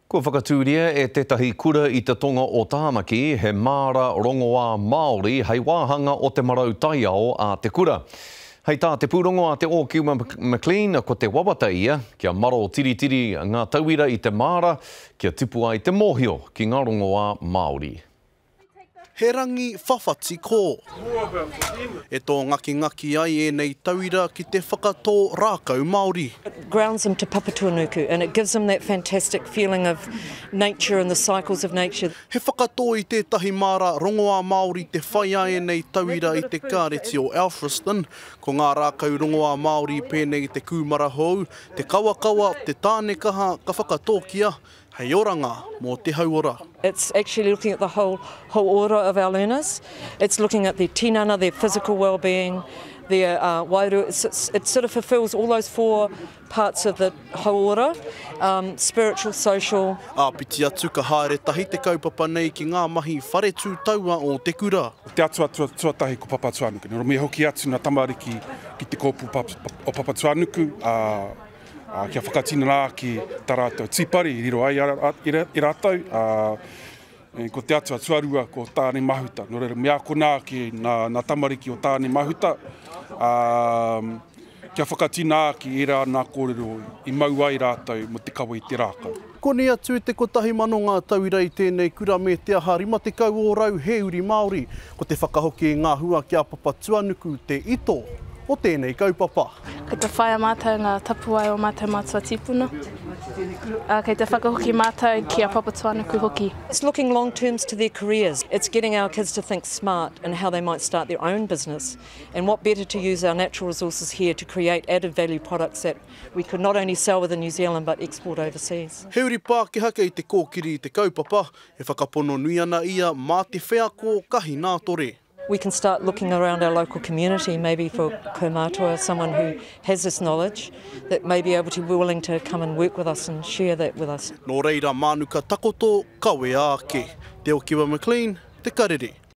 Ko whakatūria e tētahi kura i te tonga o Tāmaki, he māra rongoā Māori hei wāhanga o te marau taiao a te kura. Hei tā te pūrongo a te o Kilma McLean ko te wawata ia, kia maro tiritiri ngā tauira i te māra, kia tipu ai te mōhio ki ngā rongoā Māori. He rangi whawhati kō. E tō ngaki ai e nei tauira ki te whakatō rākau Māori. It grounds them to Papatuanuku and it gives them that fantastic feeling of nature and the cycles of nature. He whakatō i tētahi māra rongoā Māori te whaia e nei tauira i te kāreti o Alfriston, ko ngā rākau rongoā Māori pēnei te kūmara hou, te kawakawa, te tānekaha, ka whakatōkia, hei oranga mō te hauora. It's actually looking at the whole ora of our learners. It's looking at their tinana, their physical well-being, their wairu. It sort of fulfills all those four parts of the hauora, spiritual, social. Piti atu ka haere tahi te kaupapa nei ki ngā mahi wharetū taua o te kura. Te atua tuatahi ko Papatuanuku. Nō me hoki atu nā tamariki ki te kōpū o Papatuanuku. Kia whakatina rā ki tā rātou tīpari i riro ai i rātou. Ko te atua tuarua ko tāne mahuta. Nō reira mea kona ki nā tamariki o tāne mahuta. Kia whakatina ki i rā nā kōrero i mau ai rātou mo te kawa i te rākau. Kone atu te kotahi mano ngā tauira i tēnei kura me te aha rima te kau o rau he uri Māori. Ko te whakahoki e ngā hua kia Papatuanuku te ito o tēnei kaupapa. Kei te whaia mātou ngā tapuai o mātou mātua tipuna. Kei te whakahoki mātou ki a Papatuanuku hoki. It's looking long terms to their careers. It's getting our kids to think smart and how they might start their own business. And what better to use our natural resources here to create added value products that we could not only sell within New Zealand but export overseas. He uri Pākehā kei te kōkiri i te kaupapa, e whakapono nui ana ia mā te whea ko kahi nā tore. We can start looking around our local community, maybe for kaumātua, someone who has this knowledge, that may be able to be willing to come and work with us and share that with us. Nō reira mānuka takoto, kawe ake. Te o Kilma McLean, te karere.